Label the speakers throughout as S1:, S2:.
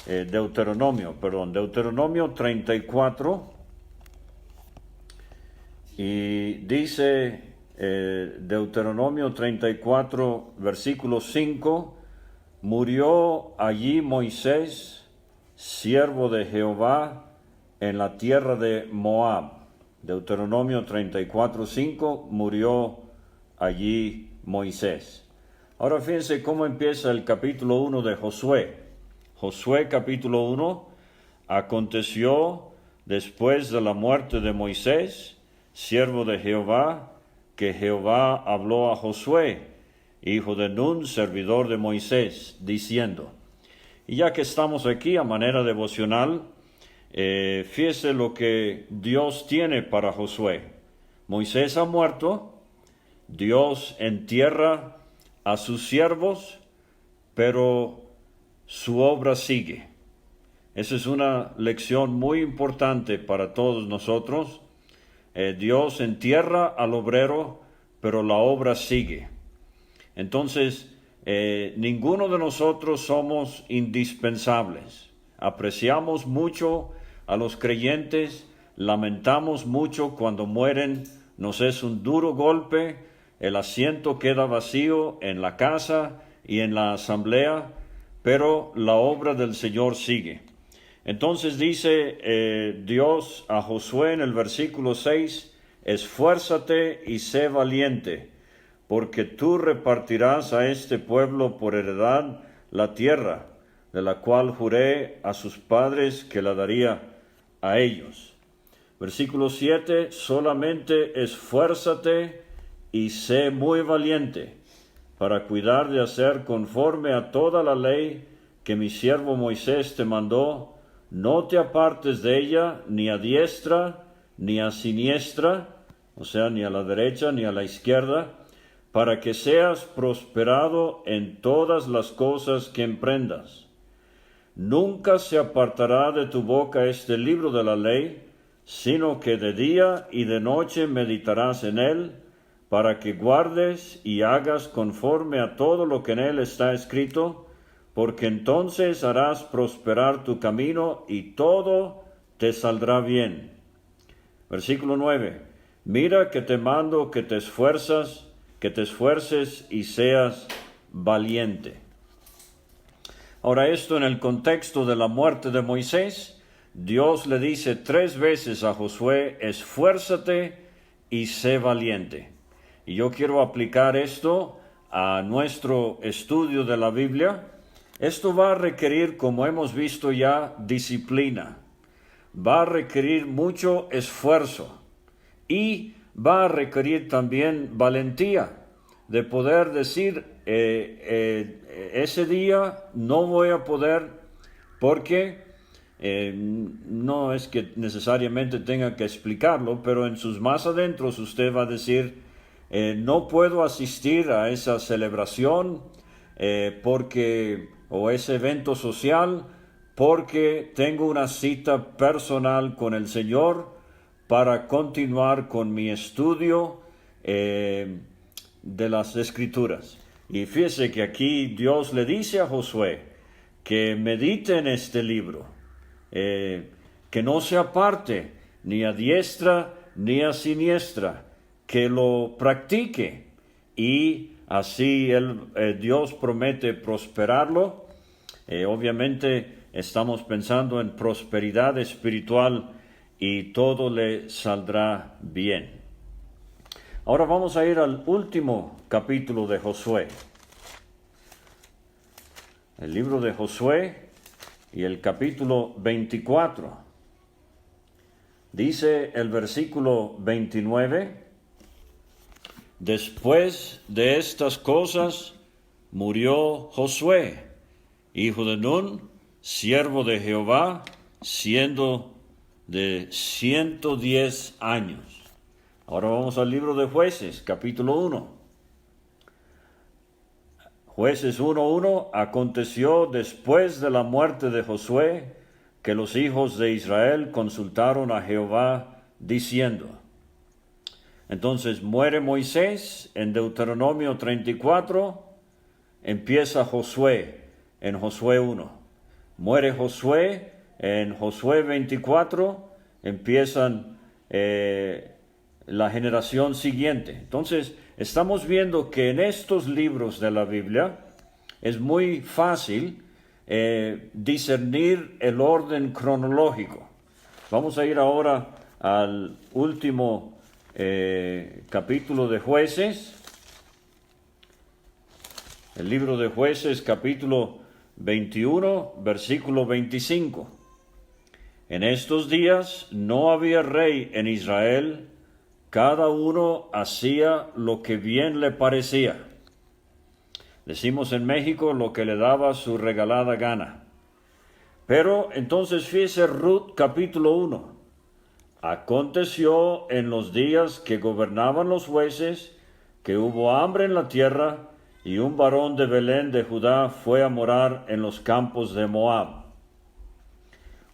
S1: Deuteronomio 34, y dice Deuteronomio 34, versículo 5, murió allí Moisés, siervo de Jehová, en la tierra de Moab. Deuteronomio 34, 5, murió allí Moisés. Ahora fíjense cómo empieza el capítulo 1 de Josué. Josué capítulo 1, aconteció después de la muerte de Moisés, siervo de Jehová, que Jehová habló a Josué, hijo de Nun, servidor de Moisés, diciendo. Y ya que estamos aquí a manera devocional, fíjese lo que Dios tiene para Josué. Moisés ha muerto, Dios entierra a sus siervos, pero su obra sigue. Esa es una lección muy importante para todos nosotros. Dios entierra al obrero, pero la obra sigue. Entonces, ninguno de nosotros somos indispensables. Apreciamos mucho a los creyentes, lamentamos mucho cuando mueren, nos es un duro golpe, el asiento queda vacío en la casa y en la asamblea, pero la obra del Señor sigue. Entonces dice Dios a Josué en el versículo 6, esfuérzate y sé valiente, porque tú repartirás a este pueblo por heredad la tierra, de la cual juré a sus padres que la daría a ellos. Versículo 7, solamente esfuérzate y sé muy valiente, para cuidar de hacer conforme a toda la ley que mi siervo Moisés te mandó. No te apartes de ella, ni a diestra, ni a siniestra, o sea, ni a la derecha, ni a la izquierda, para que seas prosperado en todas las cosas que emprendas. Nunca se apartará de tu boca este libro de la ley, sino que de día y de noche meditarás en él, para que guardes y hagas conforme a todo lo que en él está escrito, porque entonces harás prosperar tu camino y todo te saldrá bien. Versículo 9. Mira que te mando que te esfuerces y seas valiente. Ahora, esto en el contexto de la muerte de Moisés, Dios le dice 3 veces a Josué, esfuérzate y sé valiente. Y yo quiero aplicar esto a nuestro estudio de la Biblia. Esto va a requerir, como hemos visto ya, disciplina. Va a requerir mucho esfuerzo y va a requerir también valentía de poder decir, ese día no voy a poder porque no es que necesariamente tenga que explicarlo, pero en sus más adentros usted va a decir, no puedo asistir a esa celebración o ese evento social porque tengo una cita personal con el Señor para continuar con mi estudio de las Escrituras. Y fíjese que aquí Dios le dice a Josué que medite en este libro, que no se aparte ni a diestra ni a siniestra, que lo practique y así Dios promete prosperarlo. Obviamente estamos pensando en prosperidad espiritual y todo le saldrá bien. Ahora vamos a ir al último capítulo de Josué. El libro de Josué y el capítulo 24. Dice el versículo 29, después de estas cosas murió Josué, hijo de Nun, siervo de Jehová, siendo de 110 años. Ahora vamos al libro de Jueces, capítulo 1. Jueces 1:1, aconteció después de la muerte de Josué, que los hijos de Israel consultaron a Jehová, diciendo. Entonces muere Moisés en Deuteronomio 34, empieza Josué en Josué 1. muere Josué, en Josué 24 empiezan la generación siguiente. Entonces, estamos viendo que en estos libros de la Biblia es muy fácil discernir el orden cronológico. Vamos a ir ahora al último capítulo de Jueces. El libro de Jueces, capítulo 21, versículo 25. En estos días no había rey en Israel, cada uno hacía lo que bien le parecía. Decimos en México lo que le daba su regalada gana. Pero entonces fíjese Ruth capítulo 1. Aconteció en los días que gobernaban los jueces, que hubo hambre en la tierra, y un varón de Belén de Judá fue a morar en los campos de Moab.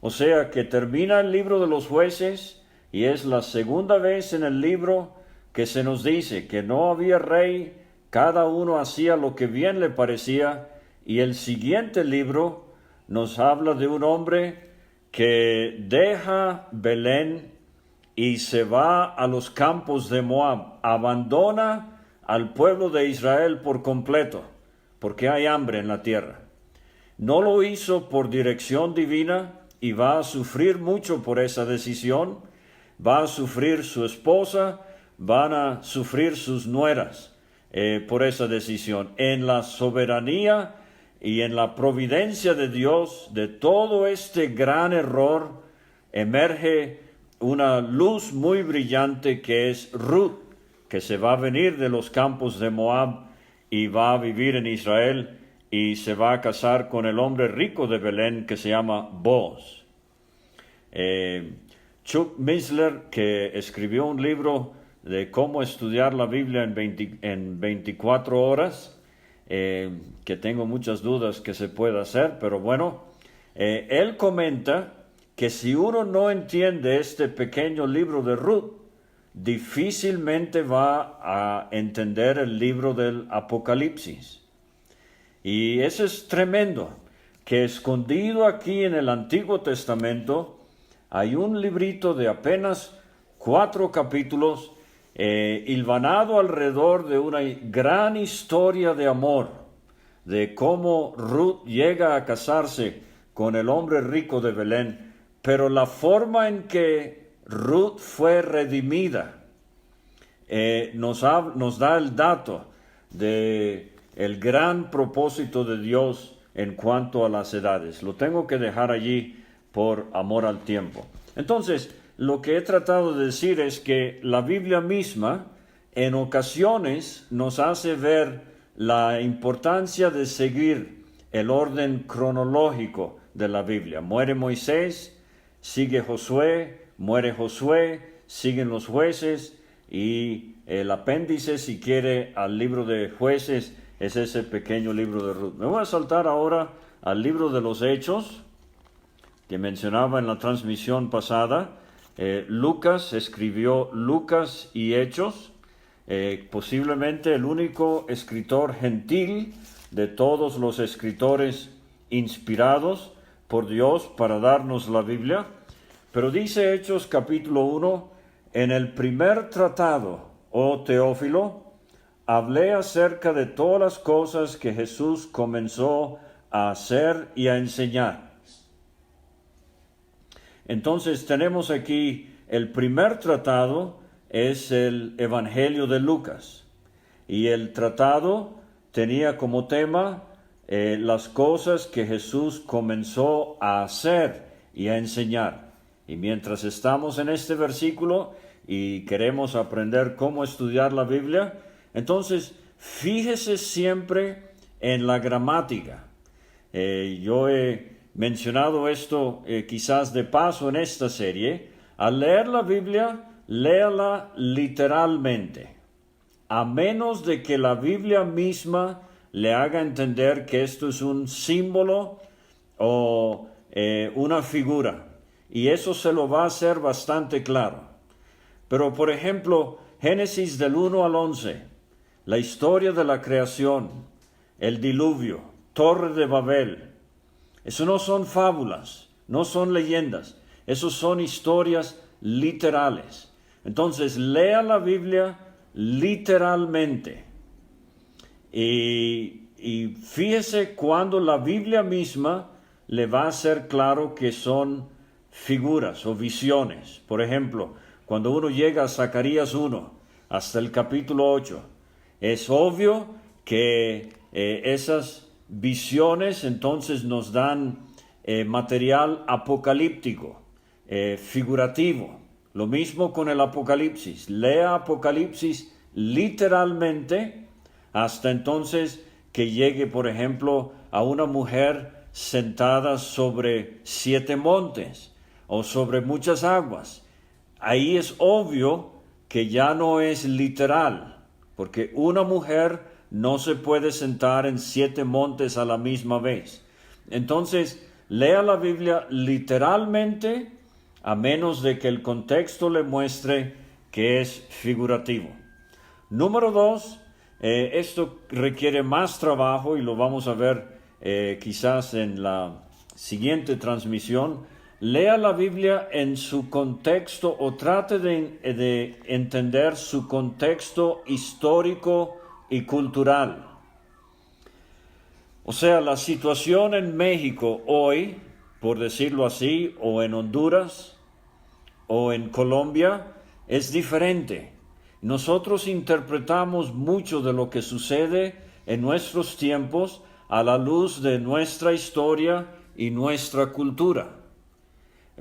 S1: O sea que termina el libro de los jueces, y es la segunda vez en el libro que se nos dice que no había rey, cada uno hacía lo que bien le parecía, y el siguiente libro nos habla de un hombre que deja Belén y se va a los campos de Moab, abandona al pueblo de Israel por completo, porque hay hambre en la tierra. No lo hizo por dirección divina y va a sufrir mucho por esa decisión, va a sufrir su esposa, van a sufrir sus nueras por esa decisión. En la soberanía y en la providencia de Dios, de todo este gran error, emerge una luz muy brillante que es Ruth, que se va a venir de los campos de Moab y va a vivir en Israel y se va a casar con el hombre rico de Belén que se llama Boaz. Chuck Missler, que escribió un libro de cómo estudiar la Biblia en 24 horas, que tengo muchas dudas que se pueda hacer, pero bueno, él comenta que si uno no entiende este pequeño libro de Ruth, difícilmente va a entender el libro del Apocalipsis. Y eso es tremendo, que escondido aquí en el Antiguo Testamento hay un librito de apenas 4 capítulos, hilvanado alrededor de una gran historia de amor, de cómo Ruth llega a casarse con el hombre rico de Belén, pero la forma en que Ruth fue redimida nos da el dato de el gran propósito de Dios en cuanto a las edades. Lo tengo que dejar allí por amor al tiempo. Entonces, lo que he tratado de decir es que la Biblia misma en ocasiones nos hace ver la importancia de seguir el orden cronológico de la Biblia. Muere Moisés, sigue Josué, muere Josué, siguen los jueces, y el apéndice, si quiere, al libro de Jueces es ese pequeño libro de Ruth. Me voy a saltar ahora al libro de los Hechos, que mencionaba en la transmisión pasada. Lucas escribió Lucas y Hechos, posiblemente el único escritor gentil de todos los escritores inspirados por Dios para darnos la Biblia. Pero dice Hechos capítulo 1, en el primer tratado, oh Teófilo, hablé acerca de todas las cosas que Jesús comenzó a hacer y a enseñar. Entonces tenemos aquí el primer tratado, es el Evangelio de Lucas. Y el tratado tenía como tema las cosas que Jesús comenzó a hacer y a enseñar. Y mientras estamos en este versículo y queremos aprender cómo estudiar la Biblia, entonces fíjese siempre en la gramática. Yo he mencionado esto quizás de paso en esta serie. Al leer la Biblia, léala literalmente, a menos de que la Biblia misma le haga entender que esto es un símbolo o una figura. Y eso se lo va a hacer bastante claro. Pero, por ejemplo, Génesis del 1 al 11, la historia de la creación, el diluvio, Torre de Babel, Eso no son fábulas, no son leyendas, esos son historias literales. Entonces, lea la Biblia literalmente. Y fíjese cuando la Biblia misma le va a hacer claro que son figuras o visiones. Por ejemplo, cuando uno llega a Zacarías 1 hasta el capítulo 8, es obvio que esas visiones entonces nos dan material apocalíptico, figurativo. Lo mismo con el Apocalipsis. Lea Apocalipsis literalmente hasta entonces que llegue, por ejemplo, a una mujer sentada sobre 7 montes o sobre muchas aguas. Ahí es obvio que ya no es literal, porque una mujer no se puede sentar en 7 montes a la misma vez. Entonces, lea la Biblia literalmente, a menos de que el contexto le muestre que es figurativo. Número 2, esto requiere más trabajo y lo vamos a ver quizás en la siguiente transmisión. Lea la Biblia en su contexto o trate de entender su contexto histórico y cultural. O sea, la situación en México hoy, por decirlo así, o en Honduras, o en Colombia, es diferente. Nosotros interpretamos mucho de lo que sucede en nuestros tiempos a la luz de nuestra historia y nuestra cultura.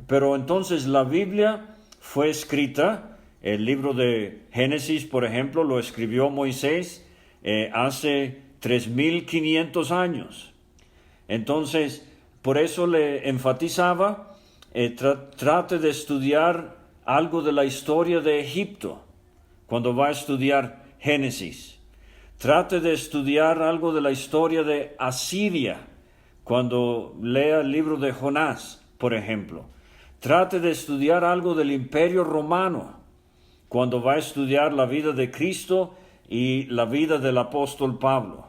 S1: Pero entonces la Biblia fue escrita, el libro de Génesis, por ejemplo, lo escribió Moisés hace 3,500 años. Entonces, por eso le enfatizaba, trate de estudiar algo de la historia de Egipto cuando va a estudiar Génesis. Trate de estudiar algo de la historia de Asiria cuando lea el libro de Jonás, por ejemplo. Trate de estudiar algo del Imperio Romano cuando va a estudiar la vida de Cristo y la vida del apóstol Pablo.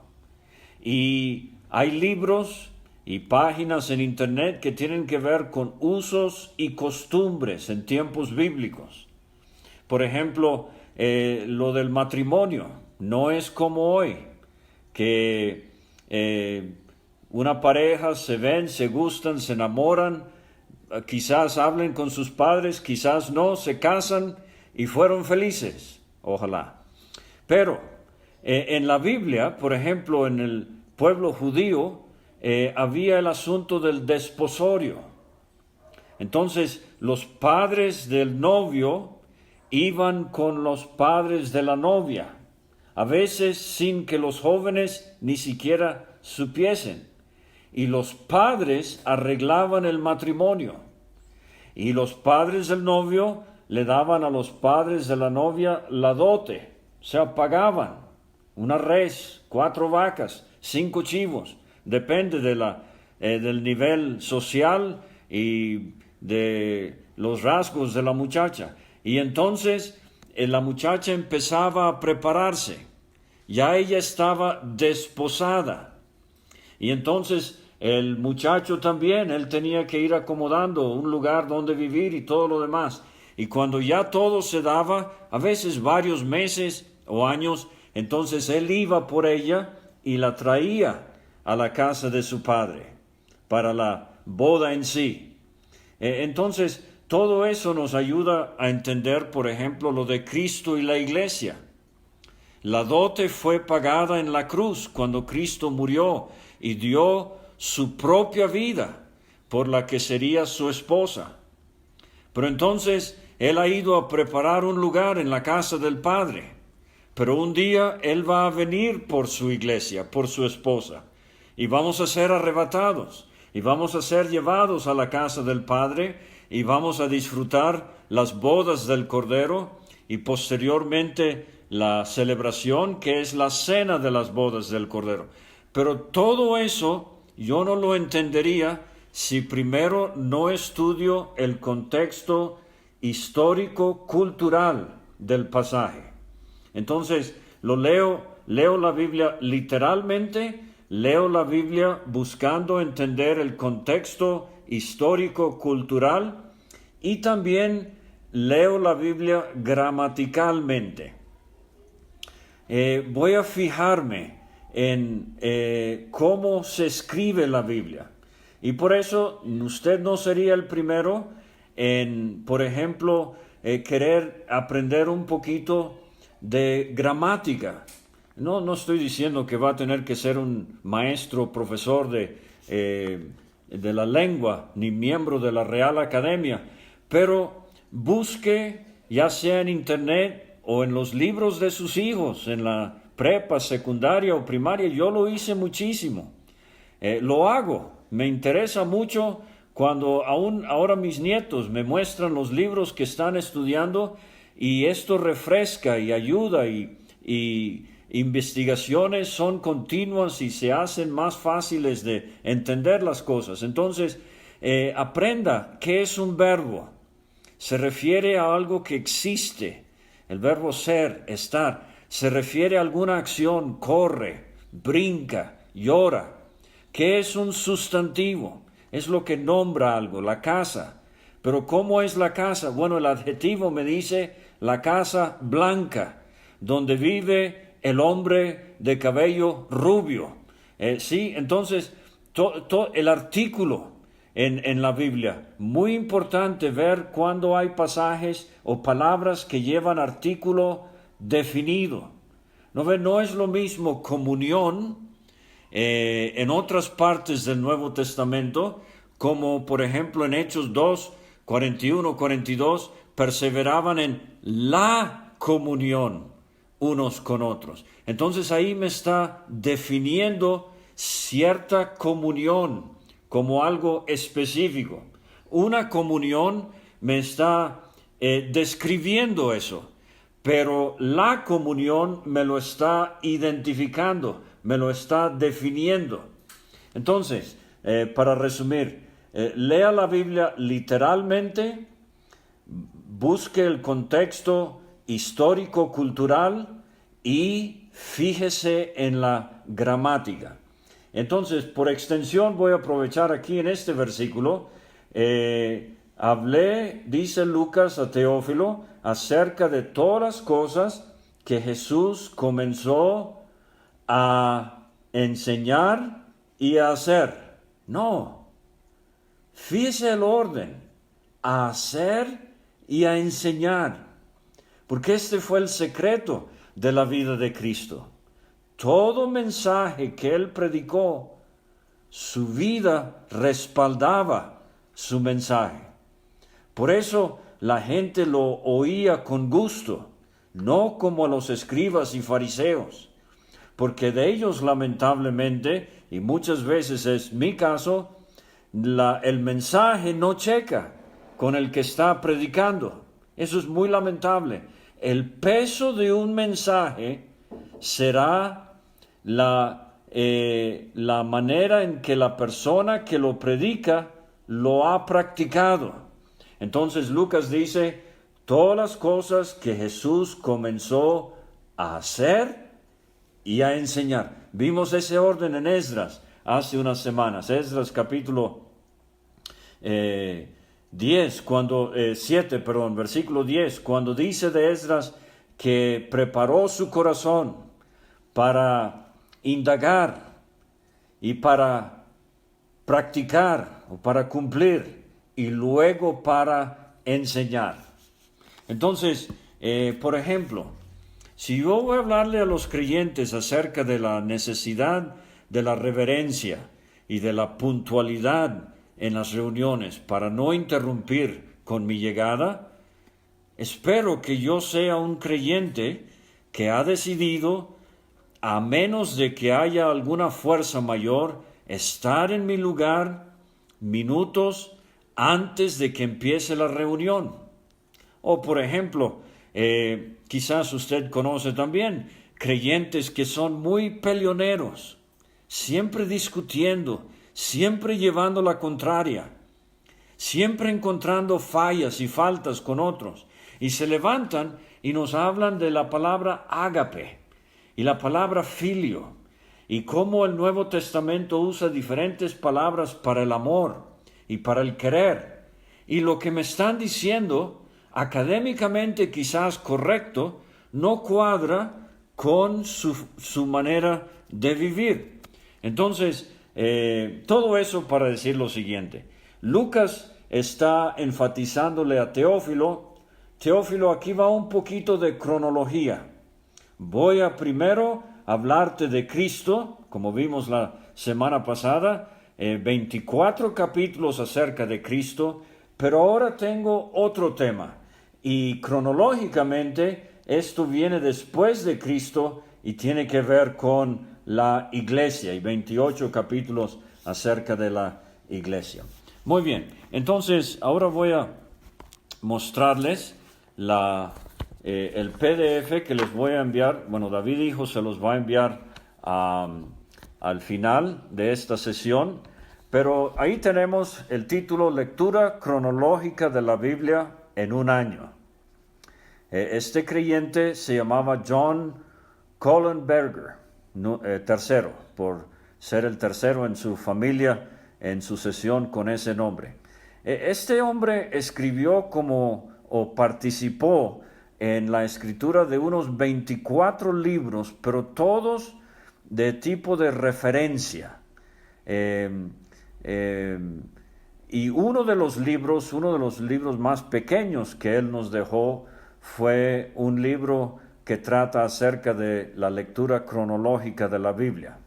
S1: Y hay libros y páginas en internet que tienen que ver con usos y costumbres en tiempos bíblicos. Por ejemplo, lo del matrimonio no es como hoy, que una pareja se ven, se gustan, se enamoran, quizás hablen con sus padres, quizás no, se casan y fueron felices, ojalá. Pero en la Biblia, por ejemplo, en el pueblo judío, había el asunto del desposorio. Entonces, los padres del novio iban con los padres de la novia, a veces sin que los jóvenes ni siquiera supiesen. Y los padres arreglaban el matrimonio. Y los padres del novio le daban a los padres de la novia la dote, o sea, pagaban una res, 4 vacas, 5 chivos, depende del nivel social y de los rasgos de la muchacha. Y entonces la muchacha empezaba a prepararse, ya ella estaba desposada. Y entonces el muchacho también, él tenía que ir acomodando un lugar donde vivir y todo lo demás. Y cuando ya todo se daba, a veces varios meses o años, entonces él iba por ella y la traía a la casa de su padre para la boda en sí. Entonces, todo eso nos ayuda a entender, por ejemplo, lo de Cristo y la iglesia. La dote fue pagada en la cruz cuando Cristo murió y dio su propia vida por la que sería su esposa. Pero entonces Él ha ido a preparar un lugar en la casa del Padre. Pero un día Él va a venir por su iglesia, por su esposa. Y vamos a ser arrebatados. Y vamos a ser llevados a la casa del Padre. Y vamos a disfrutar las bodas del Cordero. Y posteriormente la celebración que es la cena de las bodas del Cordero. Pero todo eso yo no lo entendería si primero no estudio el contexto histórico-cultural del pasaje. Entonces, leo la Biblia literalmente, leo la Biblia buscando entender el contexto histórico-cultural y también leo la Biblia gramaticalmente. Voy a fijarme en cómo se escribe la Biblia. Y por eso usted no sería el primero en, por ejemplo, querer aprender un poquito de gramática. No estoy diciendo que va a tener que ser un maestro, profesor de la lengua, ni miembro de la Real Academia, pero busque, ya sea en internet o en los libros de sus hijos, en la prepa, secundaria o primaria. Yo lo hice muchísimo. Lo hago. Me interesa mucho cuando aún ahora mis nietos me muestran los libros que están estudiando y esto refresca y ayuda y investigaciones son continuas y se hacen más fáciles de entender las cosas. Entonces, aprenda qué es un verbo. Se refiere a algo que existe. El verbo ser, estar, se refiere a alguna acción, corre, brinca, llora. ¿Qué es un sustantivo? Es lo que nombra algo, la casa. Pero ¿cómo es la casa? Bueno, el adjetivo me dice la casa blanca, donde vive el hombre de cabello rubio. Sí, entonces, el artículo en la Biblia, muy importante ver cuando hay pasajes o palabras que llevan artículo definido. No es lo mismo comunión en otras partes del Nuevo Testamento, como por ejemplo en Hechos 2, 41, 42, perseveraban en la comunión unos con otros. Entonces ahí me está definiendo cierta comunión como algo específico. Una comunión me está describiendo eso, pero la comunión me lo está identificando, me lo está definiendo. Entonces, para resumir, lea la Biblia literalmente, busque el contexto histórico-cultural y fíjese en la gramática. Entonces, por extensión, voy a aprovechar aquí en este versículo, hablé, dice Lucas a Teófilo, acerca de todas las cosas que Jesús comenzó a enseñar y a hacer. No, fíjese el orden, a hacer y a enseñar, porque este fue el secreto de la vida de Cristo. Todo mensaje que él predicó, su vida respaldaba su mensaje. Por eso la gente lo oía con gusto, no como a los escribas y fariseos, porque de ellos lamentablemente, y muchas veces es mi caso, el mensaje no checa con el que está predicando. Eso es muy lamentable. El peso de un mensaje será la manera en que la persona que lo predica lo ha practicado. Entonces Lucas dice, todas las cosas que Jesús comenzó a hacer y a enseñar. Vimos ese orden en Esdras hace unas semanas. Esdras capítulo 7, versículo 10, cuando dice de Esdras que preparó su corazón para indagar y para practicar o para cumplir y luego para enseñar. Entonces, por ejemplo, si yo voy a hablarle a los creyentes acerca de la necesidad de la reverencia y de la puntualidad en las reuniones para no interrumpir con mi llegada, espero que yo sea un creyente que ha decidido, a menos de que haya alguna fuerza mayor, estar en mi lugar minutos antes de que empiece la reunión. O por ejemplo, quizás usted conoce también creyentes que son muy peleoneros, siempre discutiendo, siempre llevando la contraria, siempre encontrando fallas y faltas con otros, y se levantan y nos hablan de la palabra ágape y la palabra filio, y cómo el Nuevo Testamento usa diferentes palabras para el amor y para el querer. Y lo que me están diciendo, académicamente quizás correcto, no cuadra con su manera de vivir. Entonces, todo eso para decir lo siguiente. Lucas está enfatizándole a Teófilo. Teófilo, aquí va un poquito de cronología. Voy a primero hablarte de Cristo, como vimos la semana pasada, 24 capítulos acerca de Cristo, pero ahora tengo otro tema. Y cronológicamente esto viene después de Cristo y tiene que ver con la iglesia y 28 capítulos acerca de la iglesia. Muy bien, entonces ahora voy a mostrarles el PDF que les voy a enviar. Bueno, David Hijo se los va a enviar al final de esta sesión, pero ahí tenemos el título Lectura cronológica de la Biblia en un año. Este creyente se llamaba John Kohlenberger, tercero, por ser el tercero en su familia en sucesión con ese nombre. Este hombre escribió o participó en la escritura de unos 24 libros, pero todos de tipo de referencia. Y uno de los libros más pequeños que él nos dejó fue un libro que trata acerca de la lectura cronológica de la Biblia.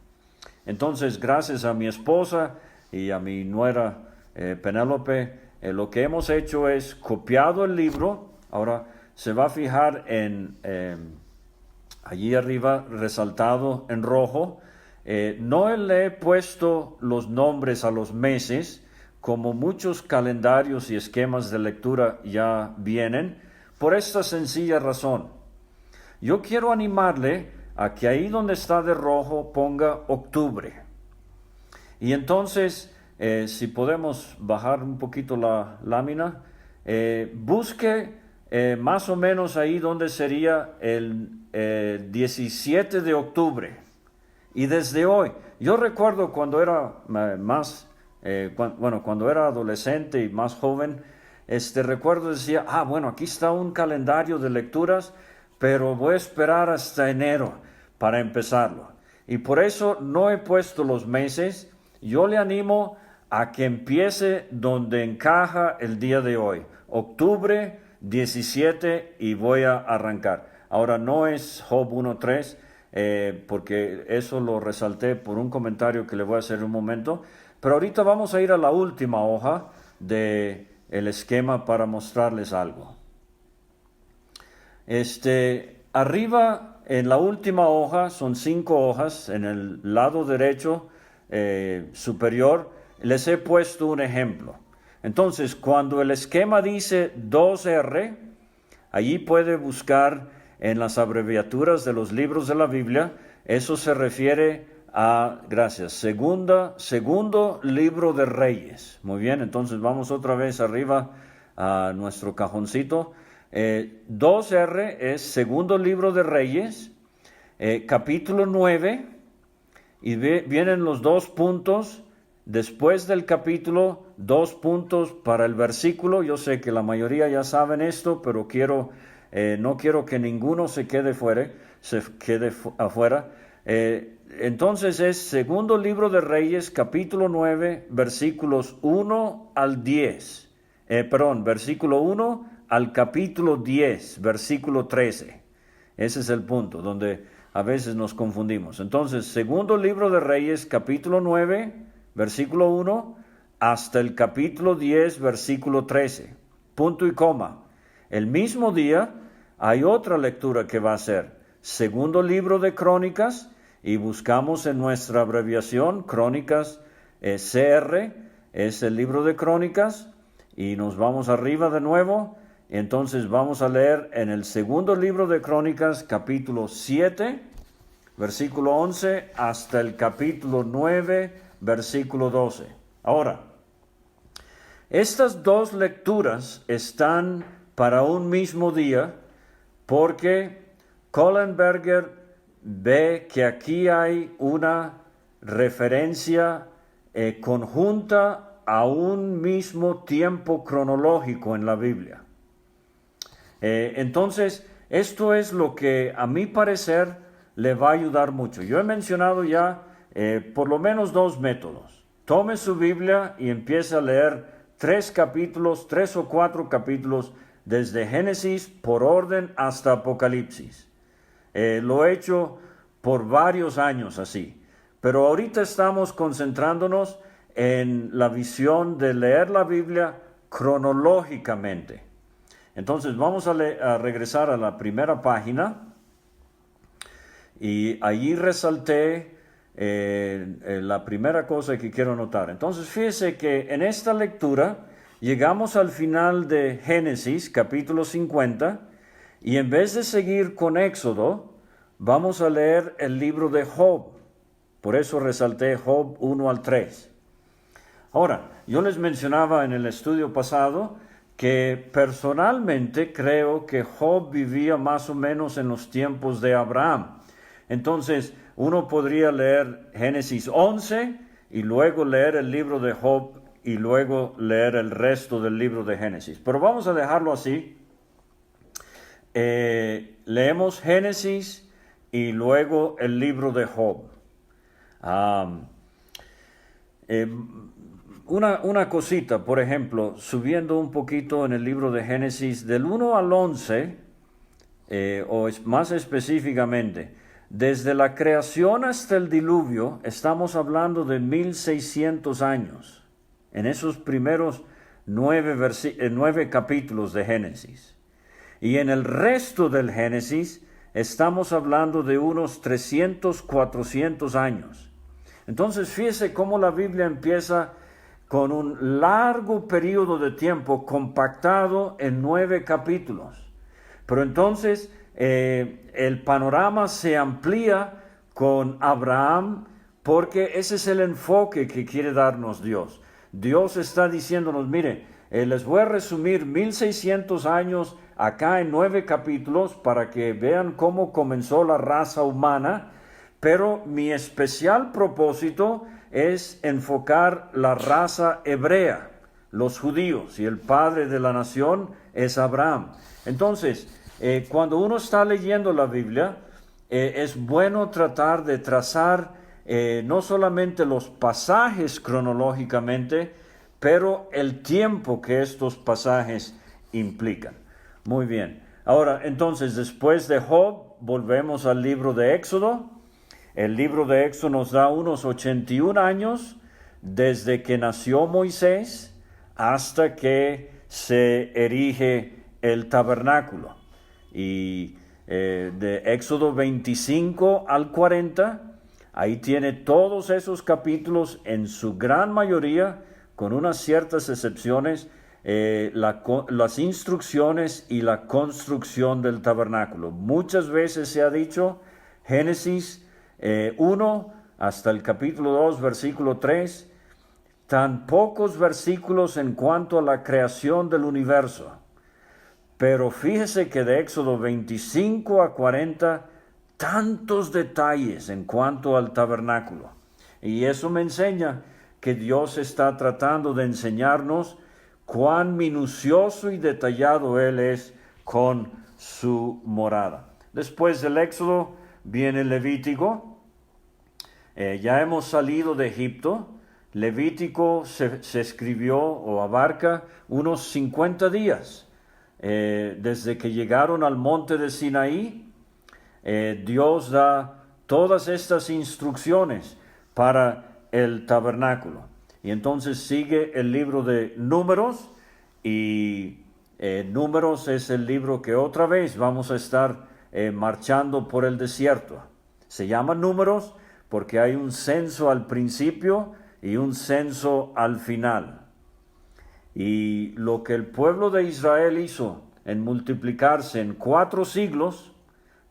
S1: Entonces, gracias a mi esposa y a mi nuera Penélope, lo que hemos hecho es copiado el libro. Ahora se va a fijar allí arriba resaltado en rojo. No le he puesto los nombres a los meses, como muchos calendarios y esquemas de lectura ya vienen, por esta sencilla razón. Yo quiero animarle a que ahí donde está de rojo ponga octubre. Y entonces, si podemos bajar un poquito la lámina, busque más o menos ahí donde sería el 17 de octubre. Y desde hoy, yo recuerdo cuando era cuando era adolescente y más joven, recuerdo decía, bueno, aquí está un calendario de lecturas, pero voy a esperar hasta enero para empezarlo. Y por eso no he puesto los meses. Yo le animo a que empiece donde encaja el día de hoy, octubre 17, y voy a arrancar. Ahora no es Job 1:3, porque eso lo resalté por un comentario que le voy a hacer en un momento, pero ahorita vamos a ir a la última hoja del esquema para mostrarles algo. Arriba en la última hoja, son 5 hojas, en el lado derecho superior, les he puesto un ejemplo. Entonces, cuando el esquema dice 2R, allí puede buscar en las abreviaturas de los libros de la Biblia. Eso se refiere a, segundo libro de Reyes. Muy bien, entonces vamos otra vez arriba a nuestro cajoncito. 2R es segundo libro de Reyes, capítulo 9, y vienen los 2 puntos. Después del capítulo, 2 puntos para el versículo. Yo sé que la mayoría ya saben esto, pero no quiero que ninguno se quede afuera. Entonces es segundo libro de Reyes, capítulo 9, versículos 1 al 10. Versículo 1 al capítulo 10, versículo 13. Ese es el punto donde a veces nos confundimos. Entonces, segundo libro de Reyes, capítulo 9, versículo 1, hasta el capítulo 10, versículo 13. Punto y coma. El mismo día hay otra lectura que va a ser segundo libro de Crónicas, y buscamos en nuestra abreviación Crónicas, CR, es el libro de Crónicas, y nos vamos arriba de nuevo. Entonces vamos a leer en el segundo libro de Crónicas, capítulo 7, versículo 11, hasta el capítulo 9, versículo 12. Ahora, estas 2 lecturas están para un mismo día, porque Kohlenberger ve que aquí hay una referencia conjunta a un mismo tiempo cronológico en la Biblia. Entonces, esto es lo que a mi parecer le va a ayudar mucho. Yo he mencionado ya por lo menos 2 métodos. Tome su Biblia y empiece a leer 3 o 4 capítulos desde Génesis por orden hasta Apocalipsis. Lo he hecho por varios años así, pero ahorita estamos concentrándonos en la visión de leer la Biblia cronológicamente. Entonces vamos a regresar a la primera página y allí resalté la primera cosa que quiero notar. Entonces fíjese que en esta lectura llegamos al final de Génesis capítulo 50 y en vez de seguir con Éxodo, vamos a leer el libro de Job. Por eso resalté Job 1 al 3. Ahora, yo les mencionaba en el estudio pasado que personalmente creo que Job vivía más o menos en los tiempos de Abraham. Entonces, uno podría leer Génesis 11 y luego leer el libro de Job y luego leer el resto del libro de Génesis. Pero vamos a dejarlo así. Leemos Génesis y luego el libro de Job. Una cosita, por ejemplo, subiendo un poquito en el libro de Génesis, del 1 al 11, más específicamente, desde la creación hasta el diluvio, estamos hablando de 1600 años, en esos primeros 9 capítulos de Génesis. Y en el resto del Génesis, estamos hablando de unos 300, 400 años. Entonces, fíjese cómo la Biblia empieza con un largo periodo de tiempo compactado en 9 capítulos. Pero entonces el panorama se amplía con Abraham porque ese es el enfoque que quiere darnos Dios. Dios está diciéndonos, mire, les voy a resumir 1600 años acá en 9 capítulos para que vean cómo comenzó la raza humana, pero mi especial propósito es enfocar la raza hebrea, los judíos, y el padre de la nación es Abraham. Entonces, cuando uno está leyendo la Biblia, es bueno tratar de trazar no solamente los pasajes cronológicamente, pero el tiempo que estos pasajes implican. Muy bien. Ahora, entonces, después de Job, volvemos al libro de Éxodo. El libro de Éxodo nos da unos 81 años desde que nació Moisés hasta que se erige el tabernáculo. Y de Éxodo 25 al 40, ahí tiene todos esos capítulos, en su gran mayoría, con unas ciertas excepciones, las instrucciones y la construcción del tabernáculo. Muchas veces se ha dicho Génesis 1 hasta el capítulo 2, versículo 3, tan pocos versículos en cuanto a la creación del universo. Pero fíjese que de Éxodo 25 a 40, tantos detalles en cuanto al tabernáculo. Y eso me enseña que Dios está tratando de enseñarnos cuán minucioso y detallado Él es con su morada. Después del Éxodo viene Levítico. Ya hemos salido de Egipto. Levítico se escribió o abarca unos 50 días. Desde que llegaron al monte de Sinaí, Dios da todas estas instrucciones para el tabernáculo. Y entonces sigue el libro de Números, y Números es el libro que otra vez vamos a estar marchando por el desierto. Se llama Números porque hay un censo al principio y un censo al final. Y lo que el pueblo de Israel hizo en multiplicarse en 4 siglos,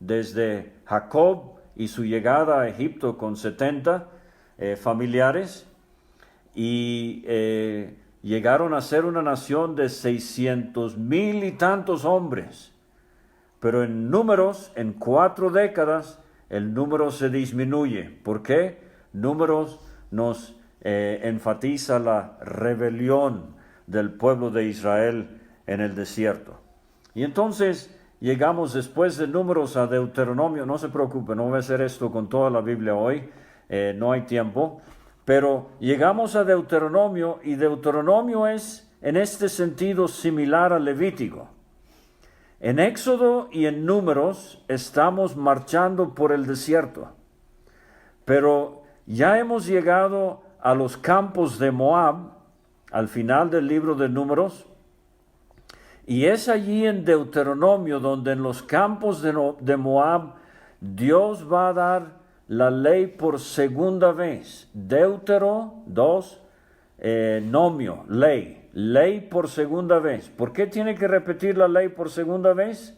S1: desde Jacob y su llegada a Egipto con 70 familiares, y llegaron a ser una nación de 600,000 y tantos hombres. Pero en Números, en 4 décadas, el número se disminuye. ¿Por qué? Números nos enfatiza la rebelión del pueblo de Israel en el desierto. Y entonces llegamos después de Números a Deuteronomio. No se preocupe, no voy a hacer esto con toda la Biblia hoy, no hay tiempo. Pero llegamos a Deuteronomio, y Deuteronomio es en este sentido similar al Levítico. En Éxodo y en Números estamos marchando por el desierto, pero ya hemos llegado a los campos de Moab, al final del libro de Números, y es allí en Deuteronomio donde en los campos de Moab Dios va a dar la ley por segunda vez. Deutero 2, nomio, ley por segunda vez. ¿Por qué tiene que repetir la ley por segunda vez?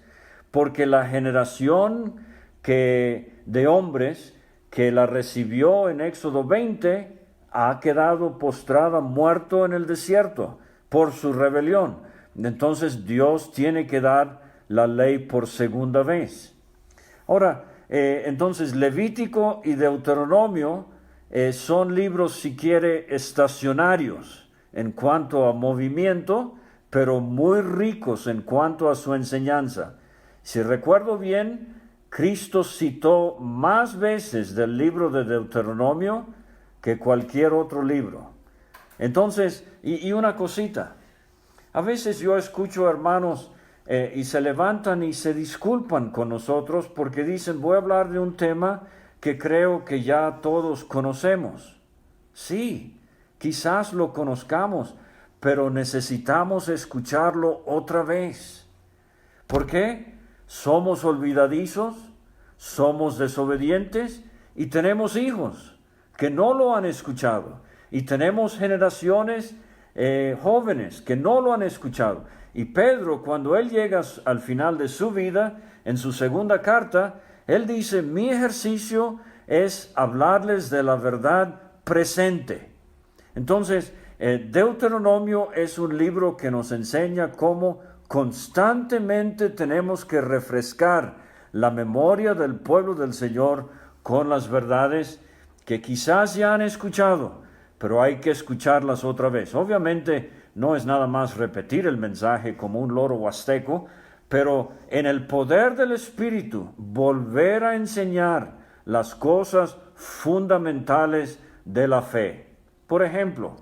S1: Porque la generación de hombres que la recibió en Éxodo 20 ha quedado postrada, muerto en el desierto por su rebelión. Entonces Dios tiene que dar la ley por segunda vez. Ahora, entonces Levítico y Deuteronomio son libros, si quiere, estacionarios en cuanto a movimiento, pero muy ricos en cuanto a su enseñanza. Si recuerdo bien, Cristo citó más veces del libro de Deuteronomio que cualquier otro libro. Entonces, y una cosita, a veces yo escucho hermanos y se levantan y se disculpan con nosotros porque dicen, voy a hablar de un tema que creo que ya todos conocemos. Sí, quizás lo conozcamos, pero necesitamos escucharlo otra vez. ¿Por qué? Somos olvidadizos, somos desobedientes y tenemos hijos que no lo han escuchado. Y tenemos generaciones jóvenes que no lo han escuchado. Y Pedro, cuando él llega al final de su vida, en su segunda carta, él dice, mi ejercicio es hablarles de la verdad presente. Entonces, Deuteronomio es un libro que nos enseña cómo constantemente tenemos que refrescar la memoria del pueblo del Señor con las verdades que quizás ya han escuchado, pero hay que escucharlas otra vez. Obviamente no es nada más repetir el mensaje como un loro huasteco, pero en el poder del Espíritu volver a enseñar las cosas fundamentales de la fe. Por ejemplo,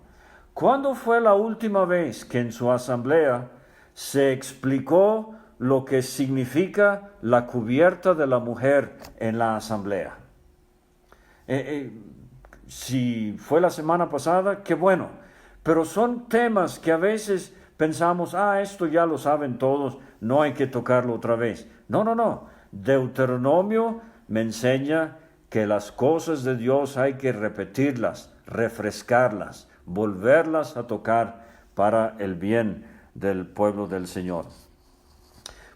S1: ¿cuándo fue la última vez que en su asamblea se explicó lo que significa la cubierta de la mujer en la asamblea? Si fue la semana pasada, qué bueno, pero son temas que a veces pensamos, esto ya lo saben todos, no hay que tocarlo otra vez. No. Deuteronomio me enseña que las cosas de Dios hay que repetirlas, refrescarlas, volverlas a tocar para el bien del pueblo del Señor.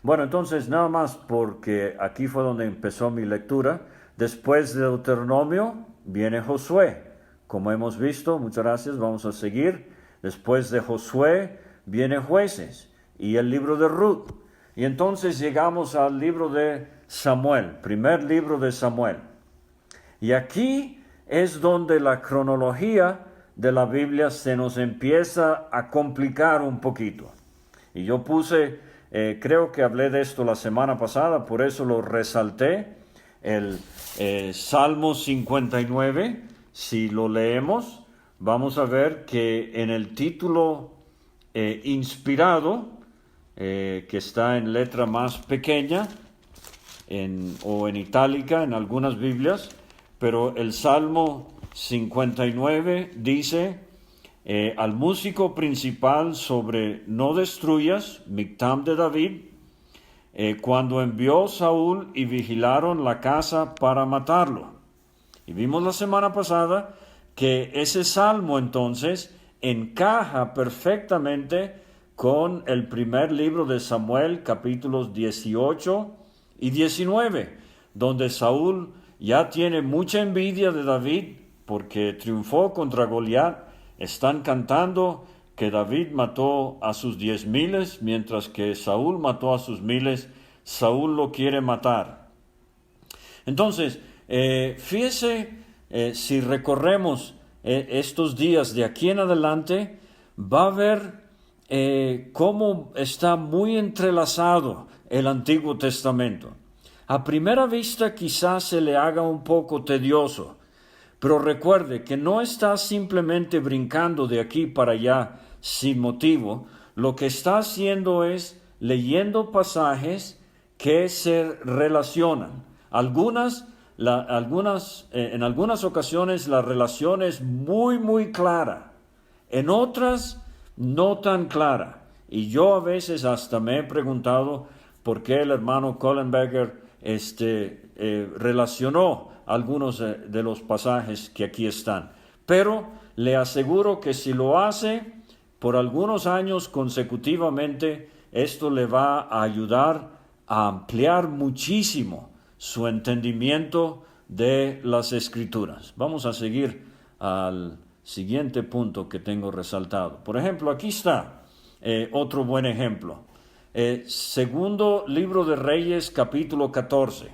S1: Bueno, entonces nada más porque aquí fue donde empezó mi lectura. Después de Deuteronomio viene Josué. Como hemos visto, muchas gracias, vamos a seguir. Después de Josué viene Jueces y el libro de Ruth. Y entonces llegamos al libro de Samuel, primer libro de Samuel. Y aquí es donde la cronología de la Biblia se nos empieza a complicar un poquito. Y yo puse, creo que hablé de esto la semana pasada, por eso lo resalté, el Salmo 59. Si lo leemos, vamos a ver que en el título inspirado, que está en letra más pequeña o en itálica en algunas Biblias, pero el Salmo 59 dice, al músico principal sobre no destruyas, Mictam de David, cuando envió Saúl y vigilaron la casa para matarlo. Y vimos la semana pasada que ese salmo entonces encaja perfectamente con el primer libro de Samuel, capítulos 18 y 19, donde Saúl ya tiene mucha envidia de David porque triunfó contra Goliat. Están cantando que David mató a sus 10,000, mientras que Saúl mató a sus 1,000. Saúl lo quiere matar. Entonces, Fíjese, si recorremos estos días de aquí en adelante, va a ver cómo está muy entrelazado el Antiguo Testamento. A primera vista quizás se le haga un poco tedioso, pero recuerde que no está simplemente brincando de aquí para allá sin motivo. Lo que está haciendo es leyendo pasajes que se relacionan. En algunas ocasiones la relación es muy, muy clara. En otras, no tan clara. Y yo a veces hasta me he preguntado por qué el hermano Collenberger relacionó algunos de los pasajes que aquí están. Pero le aseguro que si lo hace por algunos años consecutivamente, esto le va a ayudar a ampliar muchísimo su entendimiento de las Escrituras. Vamos a seguir al siguiente punto que tengo resaltado. Por ejemplo, aquí está otro buen ejemplo. Segundo libro de Reyes, capítulo 14.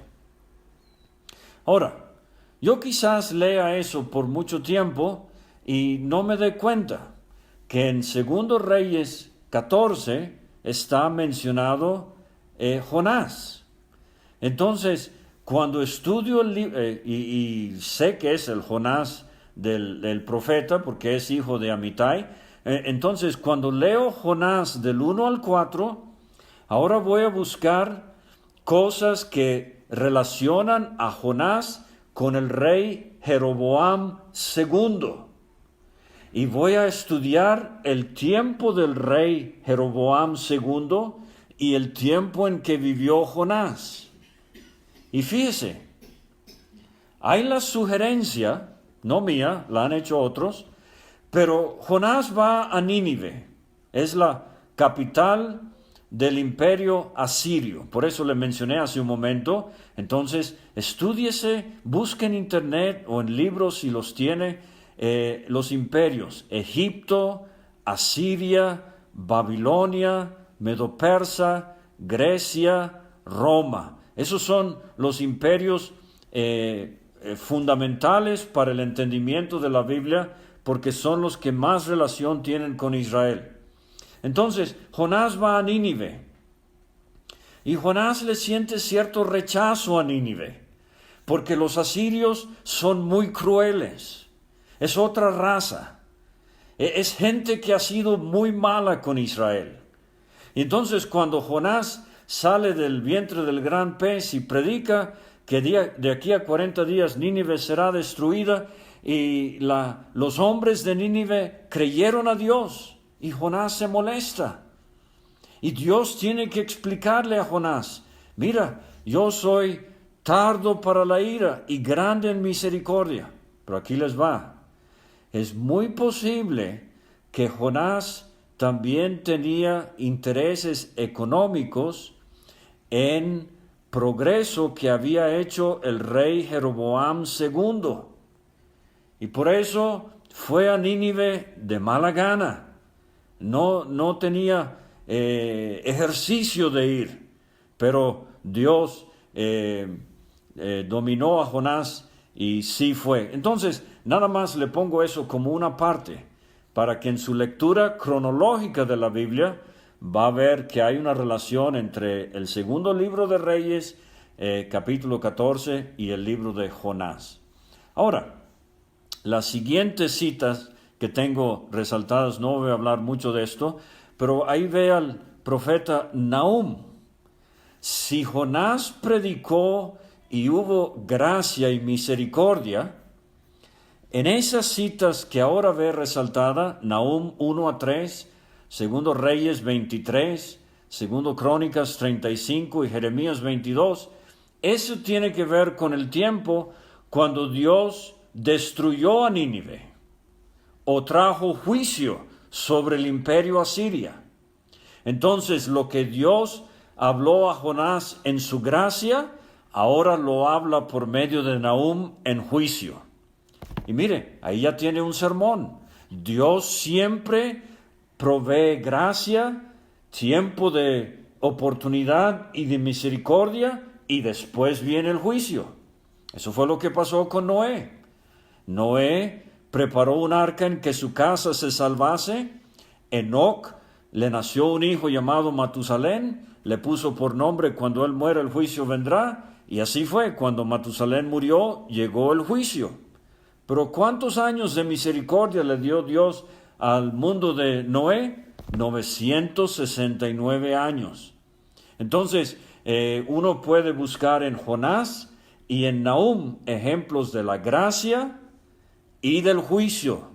S1: Ahora, yo quizás lea eso por mucho tiempo y no me dé cuenta que en Segundo Reyes 14 está mencionado Jonás. Entonces, cuando estudio el libro, y sé que es el Jonás del profeta, porque es hijo de Amitai, entonces cuando leo Jonás del 1 al 4, ahora voy a buscar cosas que relacionan a Jonás con el rey Jeroboam II. Y voy a estudiar el tiempo del rey Jeroboam II y el tiempo en que vivió Jonás. Y fíjese, hay la sugerencia, no mía, la han hecho otros, pero Jonás va a Nínive, es la capital del imperio asirio. Por eso le mencioné hace un momento. Entonces, estúdiese, busque en internet o en libros si los tiene, los imperios: Egipto, Asiria, Babilonia, Medo-Persa, Grecia, Roma. Esos son los imperios fundamentales para el entendimiento de la Biblia, porque son los que más relación tienen con Israel. Entonces, Jonás va a Nínive, y Jonás le siente cierto rechazo a Nínive, porque los asirios son muy crueles, es otra raza, es gente que ha sido muy mala con Israel. Y entonces cuando Jonás sale del vientre del gran pez y predica que de aquí a 40 días Nínive será destruida, y los hombres de Nínive creyeron a Dios, y Jonás se molesta. Y Dios tiene que explicarle a Jonás: mira, yo soy tardo para la ira y grande en misericordia. Pero aquí les va. Es muy posible que Jonás también tenía intereses económicos en progreso que había hecho el rey Jeroboam II. Y por eso fue a Nínive de mala gana. No tenía ejercicio de ir, pero Dios dominó a Jonás y sí fue. Entonces, nada más le pongo eso como una parte, para que en su lectura cronológica de la Biblia va a ver que hay una relación entre el segundo libro de Reyes, capítulo 14, y el libro de Jonás. Ahora, las siguientes citas que tengo resaltadas, no voy a hablar mucho de esto, pero ahí ve al profeta Nahum. Si Jonás predicó y hubo gracia y misericordia, en esas citas que ahora ve resaltada, Nahum 1 a 3, segundo Reyes 23, segundo Crónicas 35 y Jeremías 22, eso tiene que ver con el tiempo cuando Dios destruyó a Nínive o trajo juicio sobre el imperio asiria. Entonces, lo que Dios habló a Jonás en su gracia, ahora lo habla por medio de Nahum en juicio. Y mire, ahí ya tiene un sermón. Dios siempre provee gracia, tiempo de oportunidad y de misericordia, y después viene el juicio. Eso fue lo que pasó con Noé. Noé preparó un arca en que su casa se salvase. Enoc le nació un hijo llamado Matusalén, le puso por nombre: cuando él muera el juicio vendrá. Y así fue, cuando Matusalén murió, llegó el juicio. Pero ¿cuántos años de misericordia le dio Dios al mundo de Noé? 969 años. Entonces, uno puede buscar en Jonás y en Nahum ejemplos de la gracia y del juicio,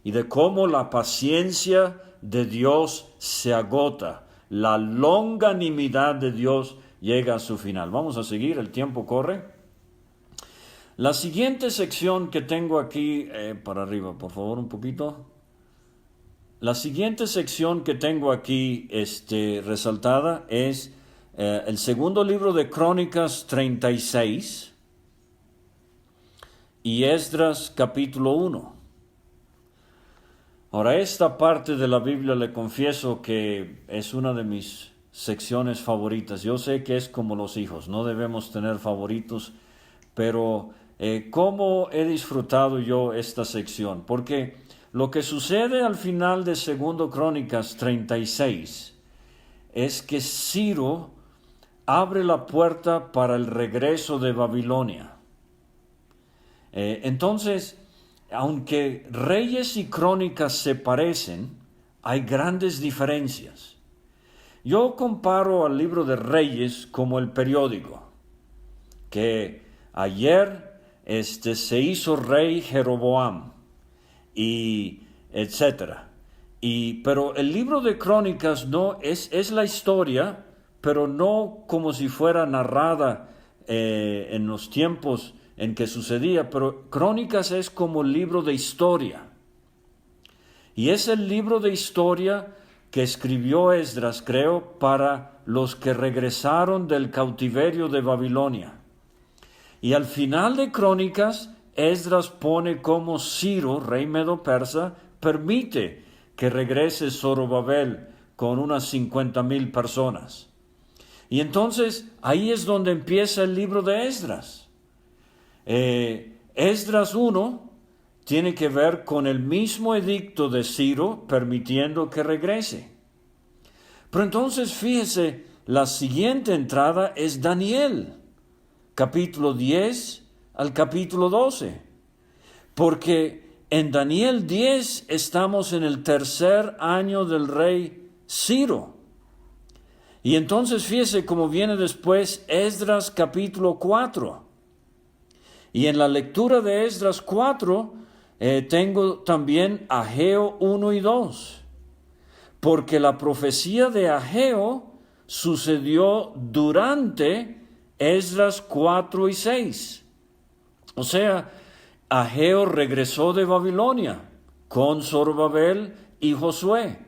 S1: y de cómo la paciencia de Dios se agota, la longanimidad de Dios llega a su final. Vamos a seguir, el tiempo corre. La siguiente sección que tengo aquí, para arriba, por favor, un poquito. La siguiente sección que tengo aquí resaltada es el segundo libro de Crónicas 36 y Esdras capítulo 1. Ahora, esta parte de la Biblia le confieso que es una de mis secciones favoritas. Yo sé que es como los hijos, no debemos tener favoritos, pero ¿cómo he disfrutado yo esta sección? Porque lo que sucede al final de 2 Crónicas 36 es que Ciro abre la puerta para el regreso de Babilonia. Entonces, aunque Reyes y Crónicas se parecen, hay grandes diferencias. Yo comparo al libro de Reyes como el periódico, que ayer se hizo rey Jeroboam, y etcétera. Pero el libro de Crónicas no es la historia, pero no como si fuera narrada en los tiempos en que sucedía, pero Crónicas es como el libro de historia. Y es el libro de historia que escribió Esdras, creo, para los que regresaron del cautiverio de Babilonia. Y al final de Crónicas, Esdras pone como Ciro, rey medo-persa, permite que regrese Zorobabel con unas 50,000 personas. Y entonces ahí es donde empieza el libro de Esdras. Esdras 1 tiene que ver con el mismo edicto de Ciro permitiendo que regrese. Pero entonces fíjese, la siguiente entrada es Daniel, capítulo 10 al capítulo 12, porque en Daniel 10 estamos en el tercer año del rey Ciro. Y entonces fíjese cómo viene después Esdras capítulo 4. Y en la lectura de Esdras 4 tengo también Ageo 1 y 2, porque la profecía de Ageo sucedió durante Esdras 4 y 6. O sea, Ageo regresó de Babilonia con Zorobabel y Josué.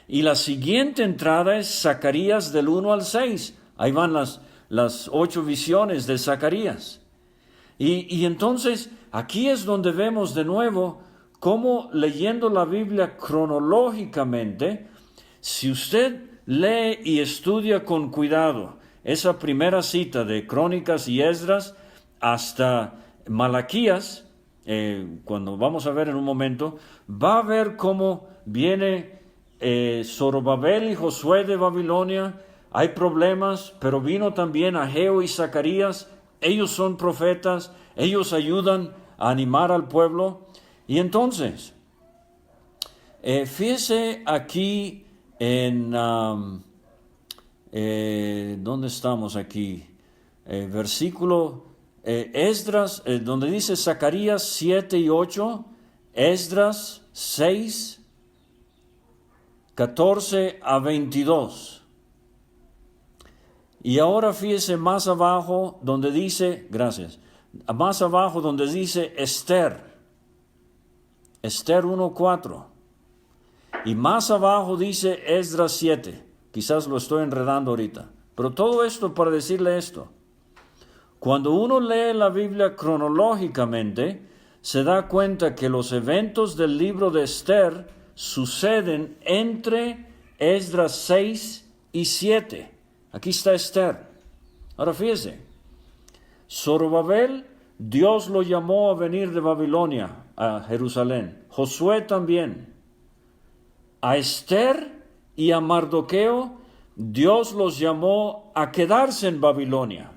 S1: Y la siguiente entrada es Zacarías del 1 al 6. Ahí van las 8 visiones de Zacarías. Y entonces aquí es donde vemos de nuevo cómo, leyendo la Biblia cronológicamente, si usted lee y estudia con cuidado esa primera cita de Crónicas y Esdras hasta Malaquías, cuando vamos a ver en un momento, va a ver cómo viene Zorobabel y Josué de Babilonia. Hay problemas, pero vino también Ageo y Zacarías. Ellos son profetas, ellos ayudan a animar al pueblo. Y entonces, fíjese aquí en, ¿dónde estamos aquí? Versículo, Esdras, donde dice Zacarías 7 y 8, Esdras 6, 14 a 22. Y ahora fíjese más abajo donde dice, más abajo donde dice Esther 1:4. Y más abajo dice Esdras 7. Quizás lo estoy enredando ahorita. Pero todo esto para decirle esto. Cuando uno lee la Biblia cronológicamente, se da cuenta que los eventos del libro de Esther suceden entre Esdras 6 y 7. Aquí está Esther. Ahora fíjese, Zorobabel Dios lo llamó a venir de Babilonia a Jerusalén. Josué también. A Esther y a Mardoqueo, Dios los llamó a quedarse en Babilonia.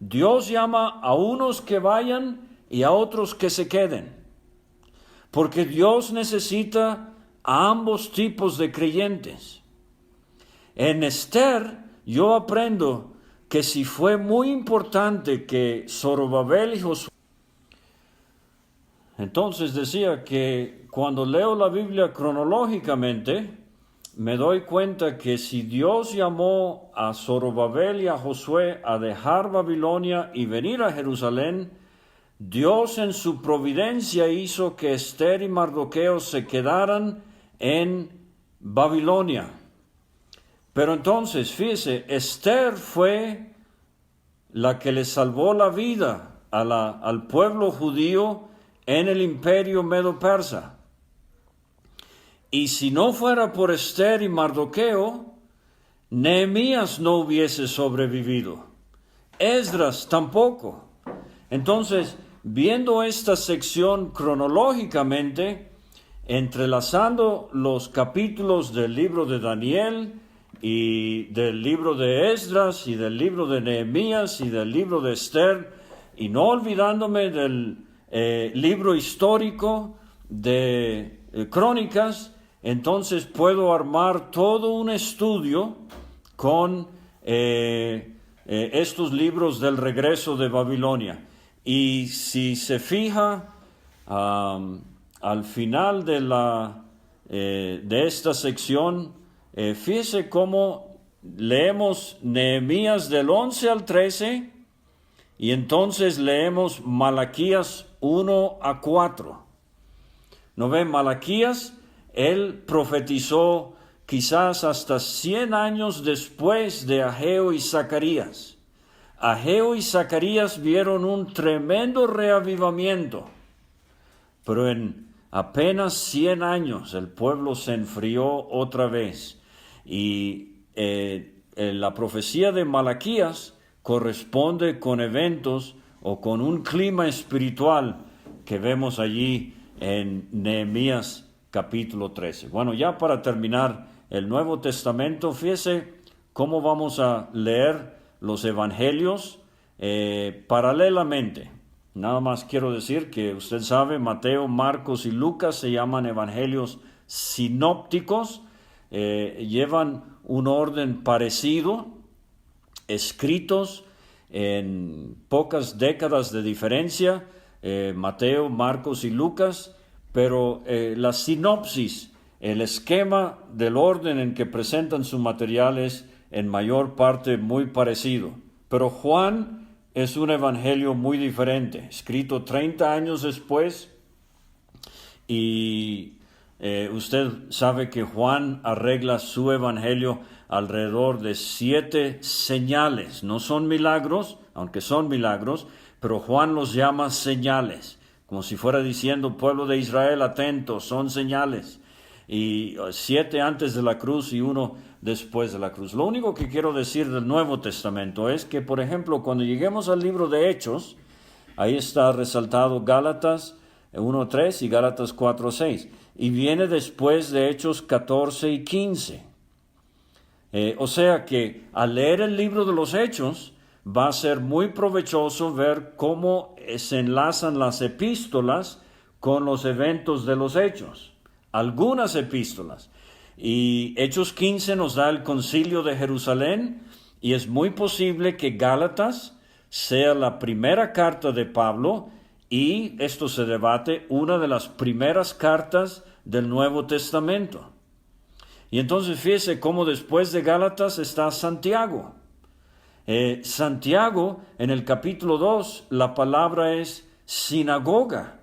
S1: Dios llama a unos que vayan y a otros que se queden, porque Dios necesita a ambos tipos de creyentes. En Esther yo aprendo que si fue muy importante que Zorobabel y Josué. Entonces decía que cuando leo la Biblia cronológicamente, me doy cuenta que si Dios llamó a Zorobabel y a Josué a dejar Babilonia y venir a Jerusalén, Dios en su providencia hizo que Esther y Mardoqueo se quedaran en Babilonia. Pero entonces, fíjese, Esther fue la que le salvó la vida al pueblo judío en el imperio medo-persa. Y si no fuera por Esther y Mardoqueo, Nehemías no hubiese sobrevivido. Esdras tampoco. Entonces, viendo esta sección cronológicamente, entrelazando los capítulos del libro de Daniel y del libro de Esdras y del libro de Nehemías y del libro de Esther, y no olvidándome del libro histórico de Crónicas, entonces puedo armar todo un estudio con estos libros del regreso de Babilonia. Y si se fija, al final de esta sección, fíjese cómo leemos Nehemías del 11 al 13 y entonces leemos Malaquías 1 a 4. ¿No ven? Malaquías, él profetizó quizás hasta 100 años después de Ageo y Zacarías. Ageo y Zacarías vieron un tremendo reavivamiento, pero en apenas 100 años el pueblo se enfrió otra vez. Y la profecía de Malaquías corresponde con eventos o con un clima espiritual que vemos allí en Nehemías capítulo 13. Bueno, ya para terminar el Nuevo Testamento, fíjese cómo vamos a leer los evangelios paralelamente. Nada más quiero decir que usted sabe, Mateo, Marcos y Lucas se llaman evangelios sinópticos, llevan un orden parecido, escritos en pocas décadas de diferencia, Mateo, Marcos y Lucas, pero la sinopsis, el esquema del orden en que presentan sus materiales, en mayor parte muy parecido. Pero Juan es un evangelio muy diferente, escrito 30 años después, y usted sabe que Juan arregla su evangelio alrededor de 7 señales. No son milagros, aunque son milagros, pero Juan los llama señales, como si fuera diciendo, pueblo de Israel, atentos, son señales. Y 7 antes de la cruz y 1 después de la cruz. Lo único que quiero decir del Nuevo Testamento es que, por ejemplo, cuando lleguemos al libro de Hechos, ahí está resaltado Gálatas 1:3 y Gálatas 4:6, y viene después de Hechos 14 y 15. O sea que al leer el libro de los Hechos va a ser muy provechoso ver cómo se enlazan las epístolas con los eventos de los Hechos. Algunas epístolas. Y Hechos 15 nos da el concilio de Jerusalén, y es muy posible que Gálatas sea la primera carta de Pablo, y esto se debate, una de las primeras cartas del Nuevo Testamento. Y entonces fíjese cómo después de Gálatas está Santiago. Santiago, en el capítulo 2, la palabra es sinagoga.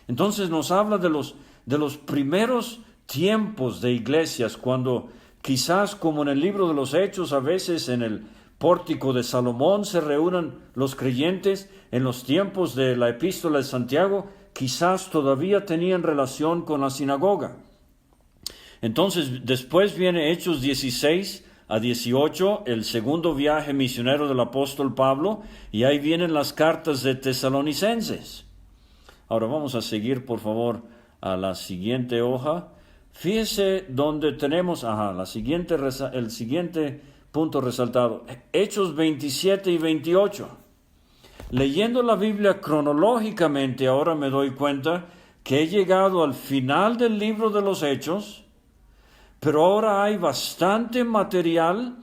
S1: Entonces nos habla de los primeros tiempos de iglesias, cuando quizás como en el libro de los Hechos, a veces en el pórtico de Salomón se reúnan los creyentes. En los tiempos de la epístola de Santiago, quizás todavía tenían relación con la sinagoga. Entonces después viene Hechos 16 a 18, el segundo viaje misionero del apóstol Pablo, y ahí vienen las cartas de Tesalonicenses. Ahora vamos a seguir, por favor, a la siguiente hoja. Fíjese donde tenemos, el siguiente punto resaltado, Hechos 27 y 28. Leyendo la Biblia cronológicamente, ahora me doy cuenta que he llegado al final del libro de los Hechos, pero ahora hay bastante material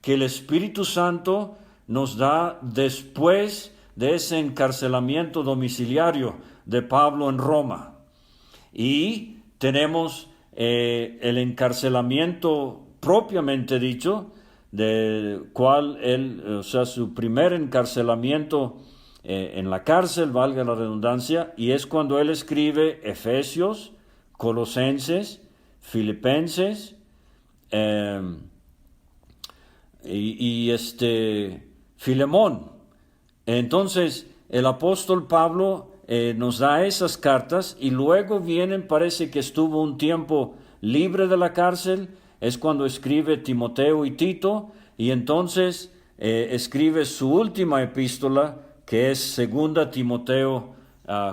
S1: que el Espíritu Santo nos da después de ese encarcelamiento domiciliario de Pablo en Roma. Y tenemos el encarcelamiento propiamente dicho, de cual su primer encarcelamiento en la cárcel, valga la redundancia, y es cuando él escribe Efesios, Colosenses, Filipenses Filemón. Entonces el apóstol Pablo nos da esas cartas y luego vienen, parece que estuvo un tiempo libre de la cárcel, es cuando escribe Timoteo y Tito, y entonces escribe su última epístola, que es Segunda Timoteo,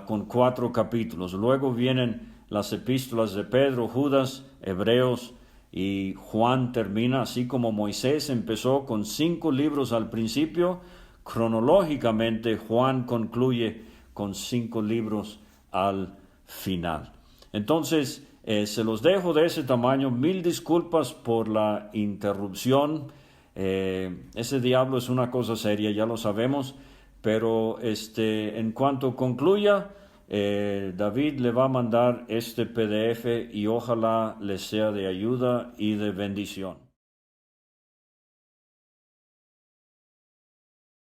S1: con 4 capítulos. Luego vienen las epístolas de Pedro, Judas, Hebreos y Juan termina, así como Moisés empezó con 5 libros al principio, cronológicamente Juan concluye con 5 libros al final. Entonces, se los dejo de ese tamaño. Mil disculpas por la interrupción. Ese diablo es una cosa seria, ya lo sabemos, pero en cuanto concluya, David le va a mandar este PDF y ojalá les sea de ayuda y de bendición.